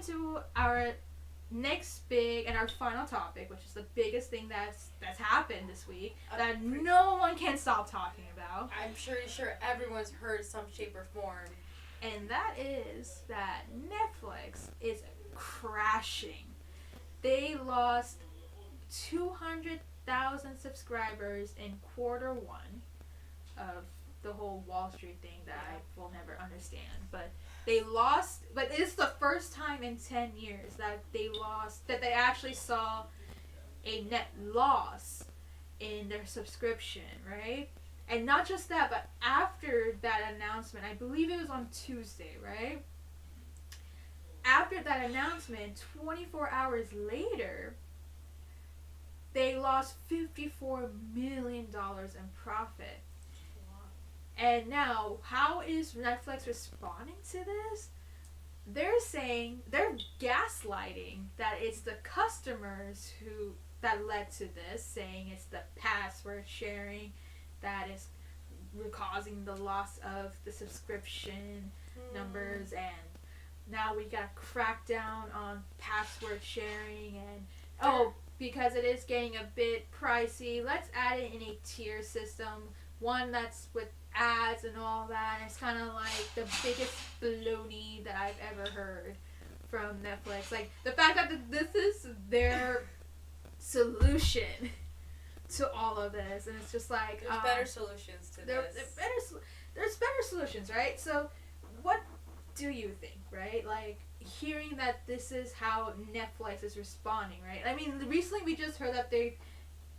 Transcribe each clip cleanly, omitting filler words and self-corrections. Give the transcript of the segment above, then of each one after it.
into our next big and our final topic, which is the biggest thing that's happened this week that no one can stop talking about. I'm sure everyone's heard some shape or form. And that is that Netflix is crashing. They lost 200,000 subscribers in quarter one of the whole Wall Street thing that I will never understand. But they lost, but it's the first time in 10 years that they actually saw a net loss in their subscription, right? And not just that, but after that announcement, I believe it was on Tuesday, right? After that announcement, 24 hours later, they lost $54 million in profit. And now, how is Netflix responding to this? They're saying, they're gaslighting that it's the customers that led to this, saying it's the password sharing that is causing the loss of the subscription numbers, and now we got to crack down on password sharing, and because it is getting a bit pricey, let's add it in a tier system, one that's with ads and all that, and it's kind of like the biggest baloney that I've ever heard from Netflix. Like, the fact that this is their solution to all of this, and it's just like there's better solutions to this. There's better solutions, right? So, what do you think, right? Like, hearing that this is how Netflix is responding, right? I mean, recently we just heard that they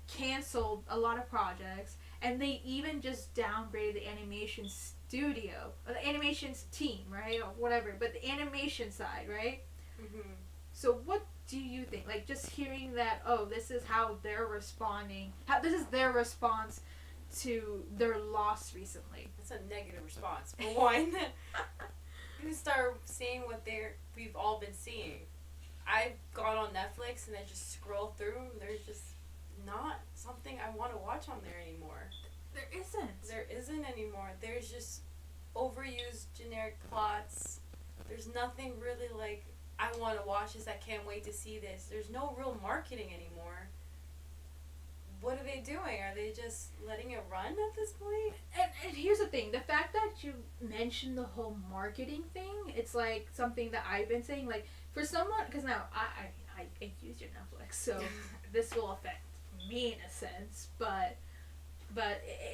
canceled a lot of projects, and they even just downgraded the animation studio, or the animations team, right, or whatever, but the animation side, right? Mm-hmm. So, what do you think? Like, just hearing that, this is how they're responding. This is their response to their loss recently. That's a negative response. For one, you start seeing what we've all been seeing. I've gone on Netflix and I just scroll through them. There's just not something I want to watch on there anymore. There isn't. There isn't anymore. There's just overused generic plots. There's nothing really like, I want to watch this, I can't wait to see this. There's no real marketing anymore. What are they doing? Are they just letting it run at this point? And here's the thing. The fact that you mentioned the whole marketing thing, it's like something that I've been saying. Like, for someone, because now I use your Netflix, so this will affect me in a sense. But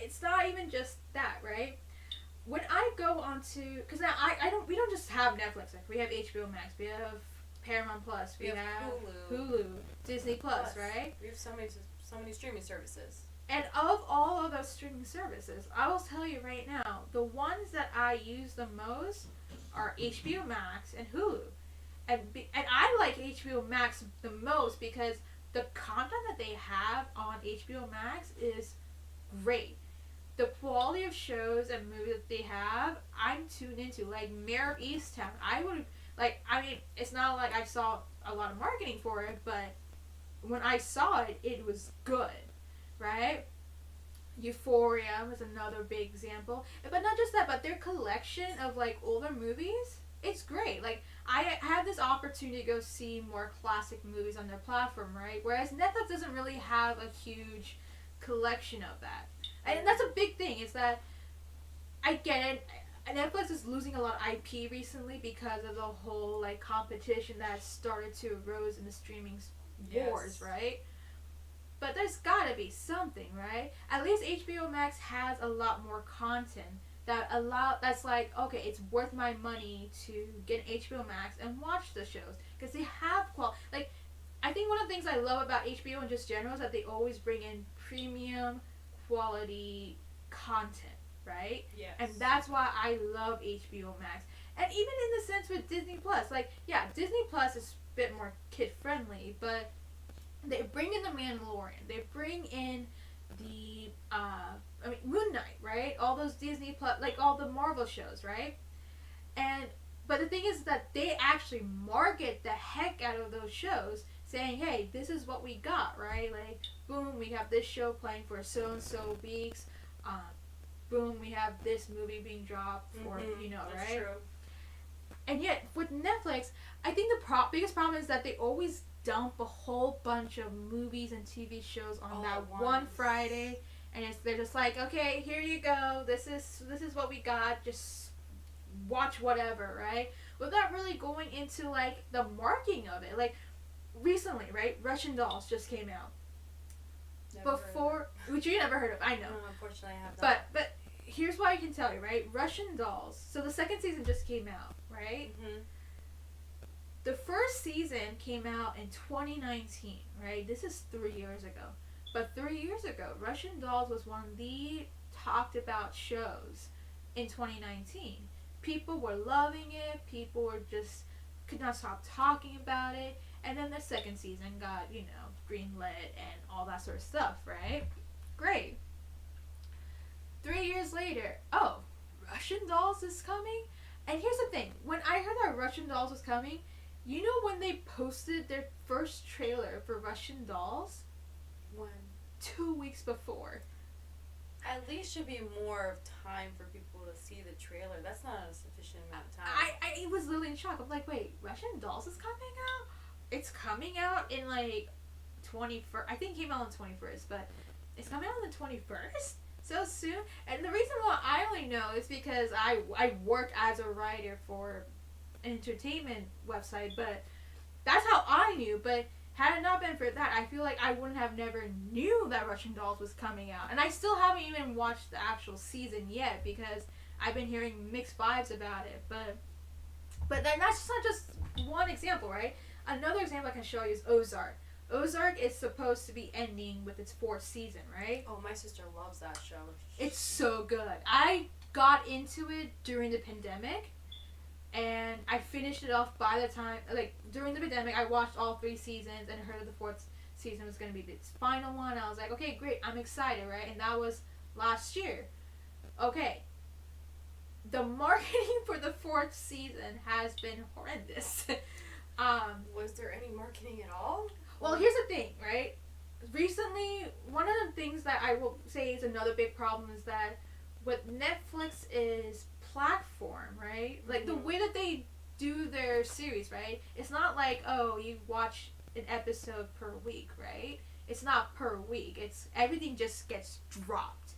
it's not even just that, right? When I go onto, because now we don't just have Netflix. Like, we have HBO Max, we have Paramount Plus, we have Hulu, Disney Plus, right? We have so many streaming services. And of all of those streaming services, I will tell you right now, the ones that I use the most are HBO Max and Hulu. And I like HBO Max the most because the content that they have on HBO Max is great. The quality of shows and movies that they have, I'm tuned into. Like, Mayor of Easttown, it's not like I saw a lot of marketing for it, but when I saw it, it was good, right? Euphoria was another big example. But not just that, but their collection of, like, older movies, it's great. Like, I had this opportunity to go see more classic movies on their platform, right? Whereas Netflix doesn't really have a huge collection of that. And that's a big thing, is that I get it. Netflix is losing a lot of IP recently because of the whole, like, competition that started to arose in the streaming wars, right? But there's gotta be something, right? At least HBO Max has a lot more content that's like, okay, it's worth my money to get HBO Max and watch the shows because they have like, I think one of the things I love about HBO in just general is that they always bring in premium quality content, right? Yes. And that's why I love HBO Max. And even in the sense with Disney Plus, like, yeah, Disney Plus is a bit more kid friendly, but they bring in the Mandalorian, they bring in the Moon Knight, right? All those Disney Plus, like all the Marvel shows, right? But the thing is that they actually market the heck out of those shows, saying, hey, this is what we got, right? Like, boom, we have this show playing for so and so weeks. Boom, we have this movie being dropped for, That's right? True. And yet, with Netflix, I think the biggest problem is that they always dump a whole bunch of movies and TV shows on All that at one once. Friday, and they're just like, okay, here you go. This is what we got. Just watch whatever, right? Without really going into like the marketing of it. Like recently, right? Russian Dolls just came out. Never heard of Before, which you never heard of, I it. know. No, unfortunately, I have But not. but here's what I can tell you, right? Russian Dolls. So the second season just came out, right? Mm-hmm. The first season came out in 2019, right? This is 3 years ago. But 3 years ago, Russian Dolls was one of the talked about shows in 2019. People were loving it. People were just could not stop talking about it. And then the second season got, greenlit and all that sort of stuff, right? Great. 3 years later, oh, Russian Dolls is coming? And here's the thing. When I heard that Russian Dolls was coming, you know when they posted their first trailer for Russian Dolls? When? 2 weeks before. At least should be more time for people to see the trailer. That's not a sufficient amount of time. I was literally in shock. I'm like, wait, Russian Dolls is coming out? It's coming out in like 21st. I think it came out on 21st, but it's coming out on the 21st? So soon? And the reason why I only know is because I work as a writer for an entertainment website, but that's how I knew. But had it not been for that, I feel like I wouldn't have never knew that Russian Dolls was coming out. And I still haven't even watched the actual season yet because I've been hearing mixed vibes about it. But then that's not just one example, right? Another example I can show you is Ozark. Ozark is supposed to be ending with its 4th season, right? Oh, my sister loves that show. It's so good. I got into it during the pandemic, and I finished it off by the time, like, during the pandemic, I watched all 3 seasons and heard that the 4th season was going to be its final one. I was like, okay, great, I'm excited, right? And that was last year. Okay. The marketing for the 4th season has been horrendous. Was there any marketing at all? Well, here's the thing, right? Recently, one of the things that I will say is another big problem is that with Netflix is platform, right? Like the way that they do their series, right? It's not like, oh, you watch an episode per week, right? It's not per week. It's everything just gets dropped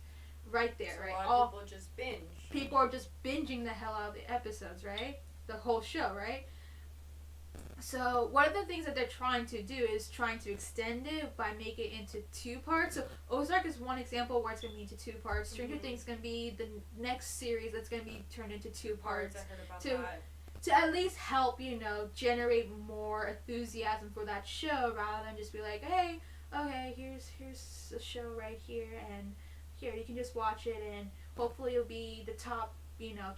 right there, So right? a lot of people just binge. People are just binging the hell out of the episodes, right? The whole show, right? So one of the things that they're trying to do is trying to extend it by making it into 2 parts. So Ozark is one example where it's going to be into 2 parts. Stranger Things is going to be the next series that's going to be turned into 2 parts. I heard about to that. to at least help, generate more enthusiasm for that show rather than just be like, hey, okay, here's a show right here and here you can just watch it and hopefully it'll be the top,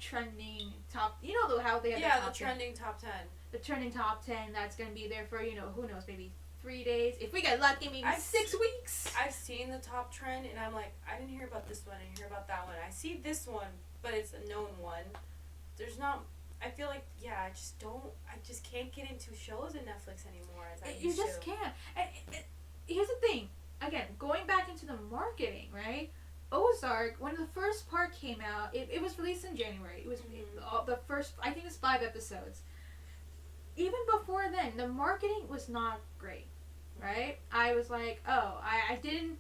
trending top, how they have the top 10. Trending top 10. The trending top 10 that's going to be there for, who knows, maybe 3 days. If we get lucky, maybe 6 weeks. I've seen the top trend, and I'm like, I didn't hear about this one, I didn't hear about that one. I see this one, but it's a known one. There's not, I feel like, I just can't get into shows in Netflix anymore as I used to. You just can't. And here's the thing. Again, going back into the marketing, right? Ozark, when the first part came out, it was released in January. It was the first, I think it's 5 episodes. Even before then, the marketing was not great, right? I was like, oh, I didn't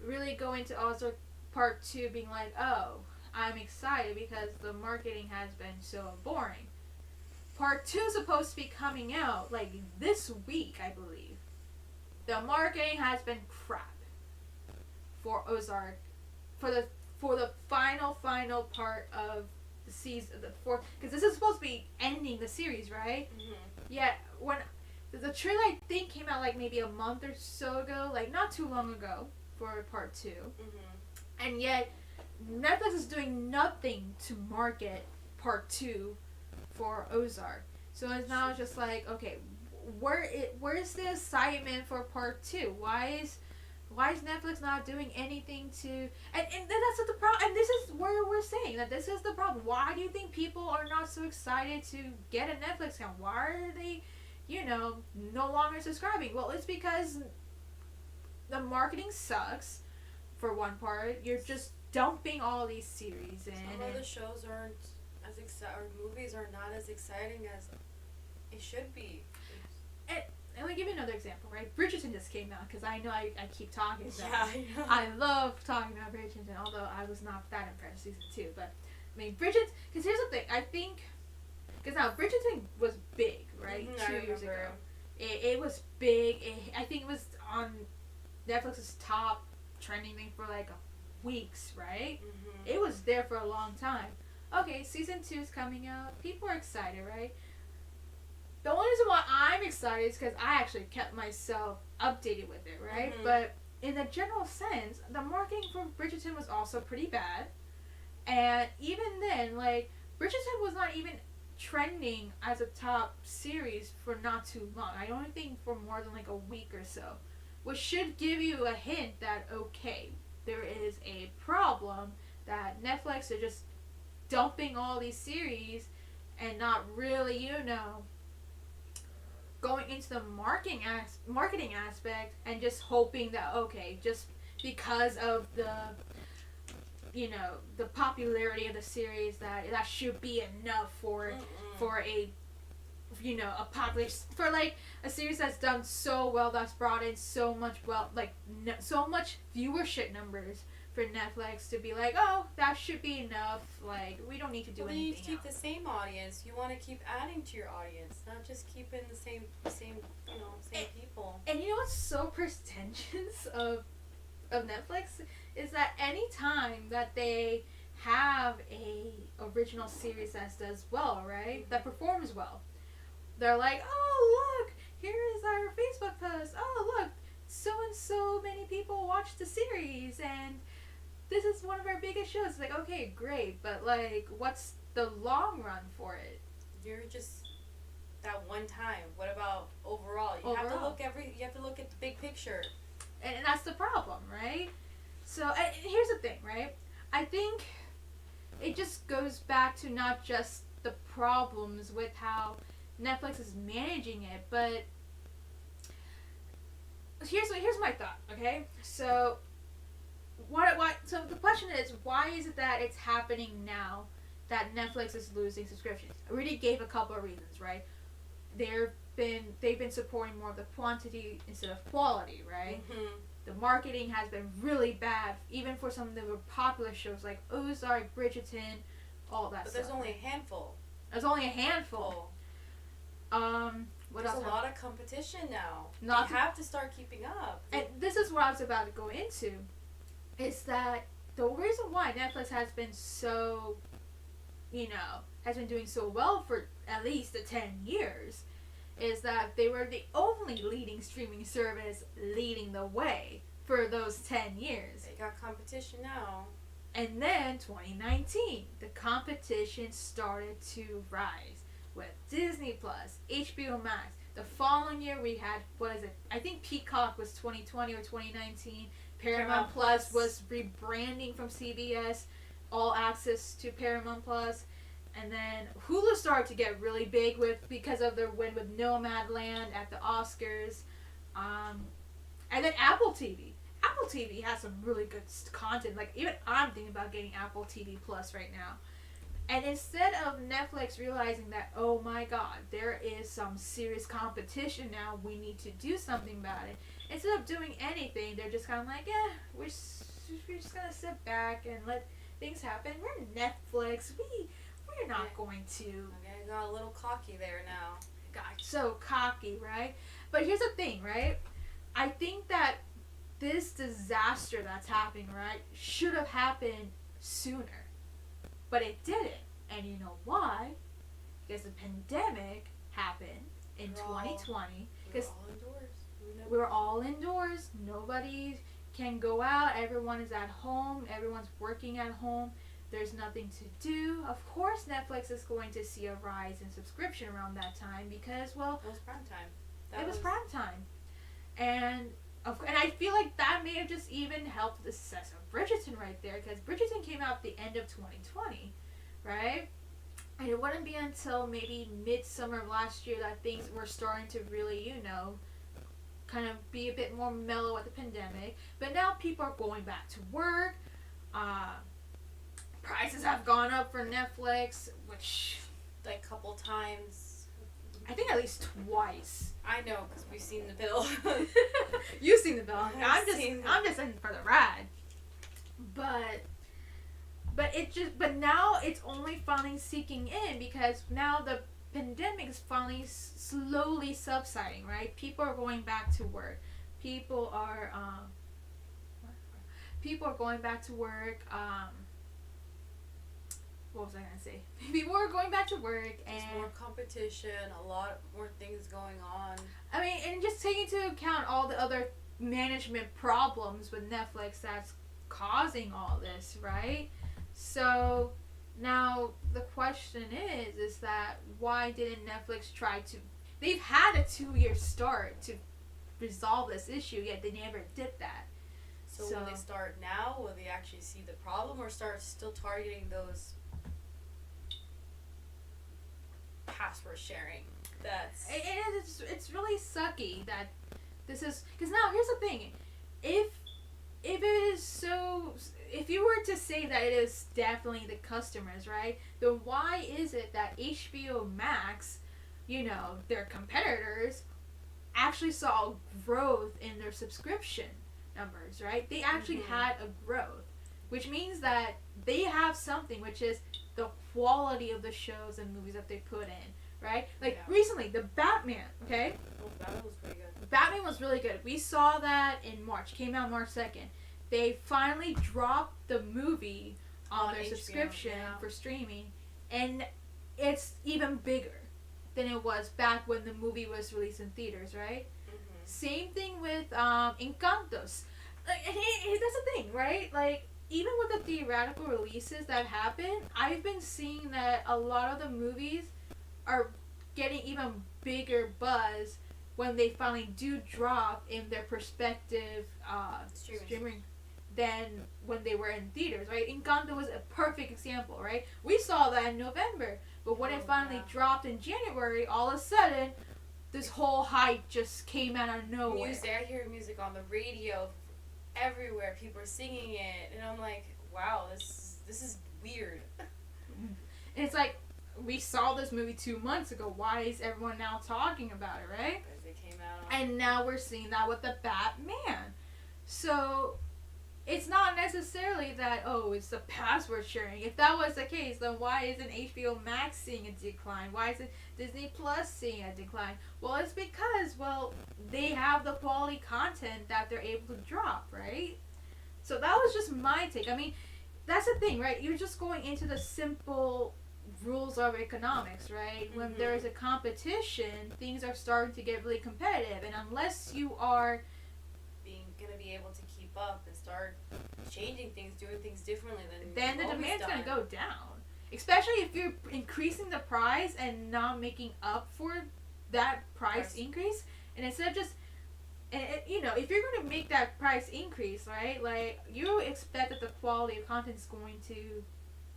really go into Ozark Part 2 being like, oh, I'm excited because the marketing has been so boring. Part 2 is supposed to be coming out, like, this week, I believe. The marketing has been crap for Ozark. For the final part of the season, the 4th, because this is supposed to be ending the series, right? Mm-hmm. Yeah, when the trailer I think came out like maybe a month or so ago, like not too long ago for part 2, and yet Netflix is doing nothing to market part 2 for Ozark. So it's now just like, okay, where's the excitement for part 2? Why is Netflix not doing anything to... And that's the problem. And this is where we're saying that this is the problem. Why do you think people are not so excited to get a Netflix account? Why are they, no longer subscribing? Well, it's because the marketing sucks, for one part. You're just dumping all these series in. Some of the shows aren't as exciting, or movies are not as exciting as it should be. give you another example, right? Bridgerton just came out, because I know I keep talking about Yeah, it. I know. I love talking about Bridgerton, although I was not that impressed with season 2. But, I mean, Bridgerton, because here's the thing, I think, because now, Bridgerton was big, right? I 2 years ago. remember. It was big. I think it was on Netflix's top trending thing for like weeks, right? Mm-hmm. It was there for a long time. Okay, season 2 is coming out. People are excited, right? The only reason why I'm excited is because I actually kept myself updated with it, right? Mm-hmm. But in a general sense, the marketing for Bridgerton was also pretty bad. And even then, like, Bridgerton was not even trending as a top series for not too long. I don't think for more than like a week or so. Which should give you a hint that, okay, there is a problem, that Netflix are just dumping all these series and not really, going into the marketing aspect and just hoping that, okay, just because of the the popularity of the series, that should be enough for a a popular, for like a series that's done so well, that's brought in so much so much viewership numbers for Netflix to be like, oh, that should be enough, like we don't need to do Well, anything you need to keep else. the same audience. You want to keep adding to your audience, not just keeping the same people. And you know what's so pretentious of Netflix is that any time that they have a original series that does well, right, that performs well, they're like, oh, look, here is our Facebook post. Oh, look, so and so many people watched the series, and this is one of our biggest shows. It's like, okay, great, but like, what's the long run for it? You're just that one time. What about overall? You have to look at the big picture. And that's the problem, right? So, and here's the thing, right? I think it just goes back to not just the problems with how Netflix is managing it, but here's my thought, okay? So so the question is, why is it that it's happening now that Netflix is losing subscriptions? I already gave a couple of reasons, right? They've been supporting more of the quantity instead of quality, right? Mm-hmm. The marketing has been really bad, even for some of the popular shows like Ozark, Bridgerton, all that But stuff. there's only a handful. There's only a handful. What There's else? a lot of competition now. Not you have to start keeping up. And this is what I was about to go into, is that the reason why Netflix has been so, has been doing so well for at least the 10 years, is that they were the only leading streaming service leading the way for those 10 years. They got competition now. And then 2019, the competition started to rise with Disney Plus, HBO Max. The following year we had, I think Peacock was 2020 or 2019. Paramount Plus was rebranding from CBS, all access to Paramount Plus. And then Hulu started to get really big because of their win with Nomadland at the Oscars. And then Apple TV. Apple TV has some really good content. Like, even I'm thinking about getting Apple TV Plus right now. And instead of Netflix realizing that, oh my god, there is some serious competition now, we need to do something about it. Instead of doing anything, they're just kind of like, yeah, we're just going to sit back and let things happen. We're Netflix. We're not going to. Okay, I got a little cocky there now. God, so cocky, right? But here's the thing, right? I think that this disaster that's happening, right, should have happened sooner. But it didn't. And you know why? Because the pandemic happened in 2020. Because we were all indoors. Nobody can go out. Everyone is at home. Everyone's working at home. There's nothing to do. Of course, Netflix is going to see a rise in subscription around that time because, well, it was prime time. It was prime time. And I feel like that may have just even helped the success of Bridgerton right there, because Bridgerton came out at the end of 2020, right? And it wouldn't be until maybe midsummer of last year that things were starting to really, kind of be a bit more mellow with the pandemic. But now people are going back to work. Prices have gone up for Netflix, which, like, couple times. I think at least twice. I know, because we've seen the bill. You've seen the bill. I've seen I'm just in for the ride. But now it's only finally sinking in because now the pandemic is finally slowly subsiding, right? People are going back to work. People are going back to work. What was I gonna say? People are going back to work, and there's more competition, a lot more things going on. I mean, and just taking into account all the other management problems with Netflix that's causing all this, right? So now the question is that why didn't Netflix try to? They've had a 2-year start to resolve this issue, yet they never did that. So will they start now? Will they actually see the problem, or start still targeting those password sharing? It's really sucky that this is, because now here's the thing, if it is so, if you were to say that it is definitely the customers, right, then why is it that HBO Max, their competitors, actually saw growth in their subscription numbers, right? They actually had a growth, which means that they have something, which is the quality of the shows and movies that they put in, right? Like recently, the Batman, okay? Oh, Batman was pretty good. Batman was really good. We saw that in March. Came out March 2nd. They finally dropped the movie on their HBO, subscription for streaming, and it's even bigger than it was back when the movie was released in theaters, right? Same thing with Encantos. That's the thing, right? Like, even with the theoretical releases that happen, I've been seeing that a lot of the movies are getting even bigger buzz when they finally do drop in their perspective streaming than when they were in theaters, right? Encanto was a perfect example, right? We saw that in November, but when it finally dropped in January, all of a sudden, this whole hype just came out of nowhere. I hear music on the radio everywhere. People are singing it, and I'm like, wow, this is weird. And it's like, we saw this movie 2 months ago. Why is everyone now talking about it, right? Because it came out. And now we're seeing that with the Batman. So it's not necessarily that, it's the password sharing. If that was the case, then why isn't HBO Max seeing a decline? Why isn't Disney Plus seeing a decline? Well, it's because, they have the quality content that they're able to drop, right? So that was just my take. I mean, that's the thing, right? You're just going into the simple rules of economics, right? When there is a competition, things are starting to get really competitive, and unless you are going to be able to keep up and start changing things, doing things differently, then the demand's going to go down. Especially if you're increasing the price and not making up for that price increase, and instead of just, if you're going to make that price increase, right, like, you expect that the quality of content is going to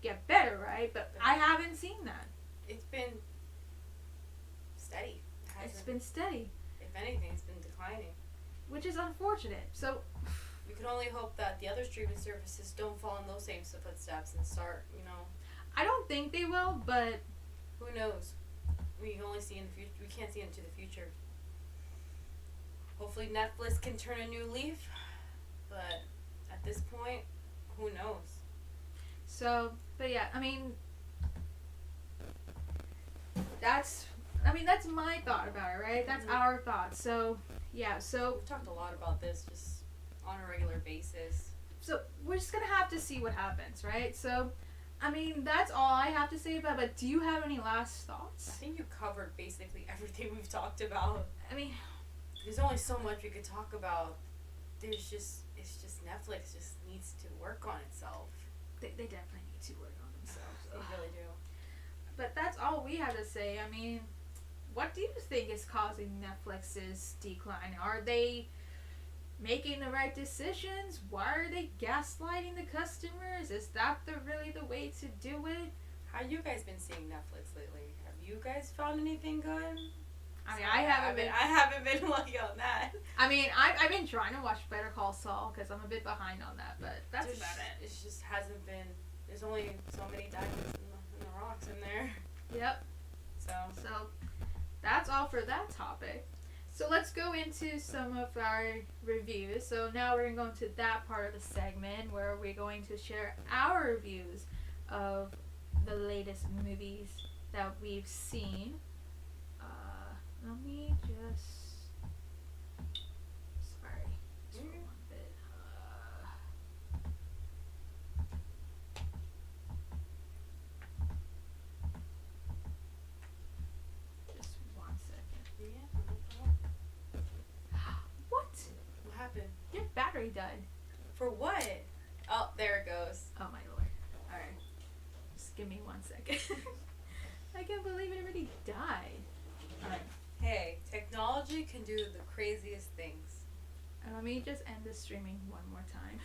get better, right? But I haven't seen that. It's been steady. It's been steady. If anything, it's been declining. Which is unfortunate. So we can only hope that the other streaming services don't follow in those same footsteps and start, I don't think they will, but who knows? We can only see in the future. We can't see into the future. Hopefully Netflix can turn a new leaf, but at this point, who knows? So, but yeah, that's my thought about it, right? That's our thought. So, yeah, we've talked a lot about this just on a regular basis. So, we're just going to have to see what happens, right? So, that's all I have to say about it, but do you have any last thoughts? I think you covered basically everything we've talked about. There's only so much we could talk about. It's just Netflix just needs to work on itself. They definitely need to work on themselves. They really do. But that's all we have to say. What do you think is causing Netflix's decline? Are they making the right decisions? Why are they gaslighting the customers? Is that really the way to do it? How you guys been seeing Netflix lately? Have you guys found anything good? I haven't been lucky on that. I've been trying to watch Better Call Saul because I'm a bit behind on that, but that's about it. It just hasn't been. There's only so many diamonds in the rocks in there. Yep. So that's all for that topic. So let's go into some of our reviews. So now we're going to go into that part of the segment where we're going to share our reviews of the latest movies that we've seen. Let me just... Sorry. Just for one bit. Just 1 second. Yeah, no problem. What? What happened? Your battery died. For what? Oh, there it goes. Oh my lord. Alright. Just give me 1 second. I can't believe it already died. Alright. Hey, technology can do the craziest things. Let me just end the streaming one more time.